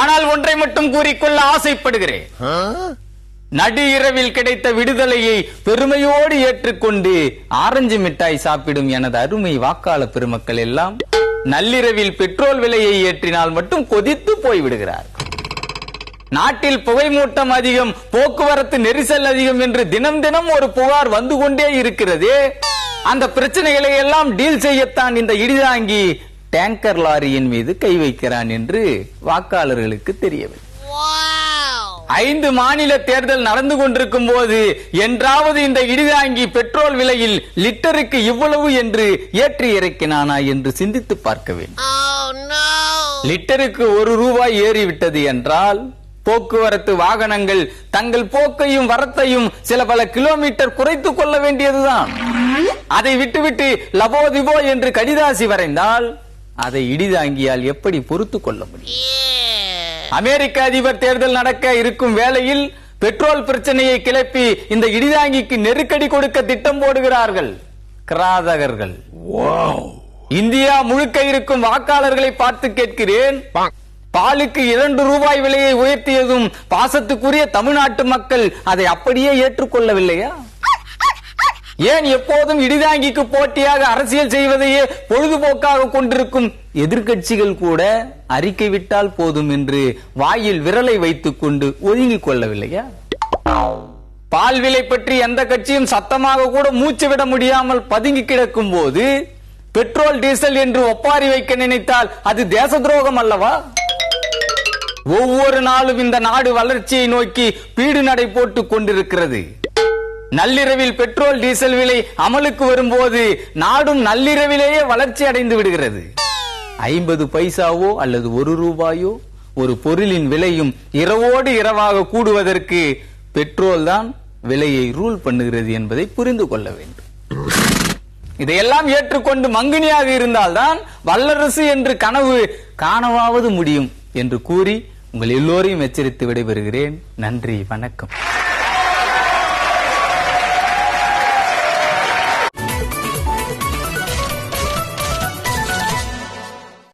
ஆனால் ஒன்றை மட்டும் கூறிக்கொள்ள ஆசைப்படுகிறேன். நடு இரவில் கிடைத்த விடுதலையை பெருமையோடு ஏற்றுக்கொண்டு ஆரஞ்சு மிட்டாய் சாப்பிடும் எனது அருமை வாக்காளர் பெருமக்கள் எல்லாம் நள்ளிரவில் பெட்ரோல் விலையை ஏற்றினால் மட்டும் கொதித்து போய்விடுகிறார். நாட்டில் புகை மூட்டம் அதிகம், போக்குவரத்து நெரிசல் அதிகம் என்று தினம் தினம் ஒரு புகார் வந்து கொண்டே இருக்கிறது. அந்த பிரச்சனைகளை எல்லாம் டீல் செய்யத்தான் இந்த இடிதாங்கி டேங்கர் லாரியின் மீது கை வைக்கிறான் என்று வாக்காளர்களுக்கு தெரியவில்லை. 5 மாநில தேர்தல் நடந்து கொண்டிருக்கும் போது என்றாவது இந்த இடிதாங்கி பெட்ரோல் விலையில் லிட்டருக்கு இவ்வளவு என்று ஏற்றி இறக்கினானா என்று சிந்தித்து பார்க்க வேண்டும். லிட்டருக்கு 1 ரூபாய் ஏறிவிட்டது என்றால் போக்குவரத்து வாகனங்கள் தங்கள் போக்கையும் வரத்தையும் சில பல கிலோமீட்டர் குறைத்துக் கொள்ள வேண்டியதுதான். அதை விட்டுவிட்டு லபோ திபோ என்று கடிதாசி வரைந்தால் அதை இடிதாங்கியால் எப்படி பொறுத்து கொள்ள முடியும்? அமெரிக்க அதிபர் தேர்தல் நடக்க இருக்கும் வேளையில் பெட்ரோல் பிரச்சனையை கிளப்பி இந்த இடிதாங்கிக்கு நெருக்கடி கொடுக்க திட்டம் போடுகிறார்கள் கிராதகர்கள். இந்தியா முழுக்க இருக்கும் வாக்காளர்களை பார்த்து கேட்கிறேன், பாலுக்கு 2 ரூபாய் விலையை உயர்த்தியதும் பாசத்துக்குரிய தமிழ்நாட்டு மக்கள் அதை அப்படியே ஏற்றுக்கொள்ளவில்லையா? ஏன் எப்போதும் இடிதாங்கிக்கு போட்டியாக அரசியல் செய்வதையே பொழுதுபோக்காக கொண்டிருக்கும் எதிர்க்கட்சிகள் கூட அறிக்கை விட்டால் போதும் என்று வாயில் விரலை வைத்துக் கொண்டு ஒதுங்கிக் கொள்ளவில்லையா? பால் விலை பற்றி எந்த கட்சியும் சத்தமாக கூட மூச்சு விட முடியாமல் பதுங்கி கிடக்கும் போது பெட்ரோல் டீசல் என்று ஒப்பாரி வைக்க நினைத்தால் அது தேச துரோகம் அல்லவா? ஒவ்வொரு நாளும் இந்த நாடு வளர்ச்சியை நோக்கி பீடு நடை போட்டுக் கொண்டிருக்கிறது. நள்ளிரவில் பெட்ரோல் டீசல் விலை அமலுக்கு வரும்போது நாடும் நள்ளிரவிலேயே வளர்ச்சி அடைந்து விடுகிறது. 50 பைசாவோ அல்லது 1 ரூபாயோ ஒரு பொருளின் விலையும் இரவோடு இரவாக கூடுவதற்கு பெட்ரோல் தான் விலையை ரூல் பண்ணுகிறது என்பதை புரிந்து கொள்ள வேண்டும். இதையெல்லாம் ஏற்றுக்கொண்டு மங்கினியாக இருந்தால்தான் வல்லரசு என்று கனவு காணவாவது முடியும் என்று கூறி உங்கள் எல்லோரையும் எச்சரித்து விடைபெறுகிறேன். நன்றி, வணக்கம்.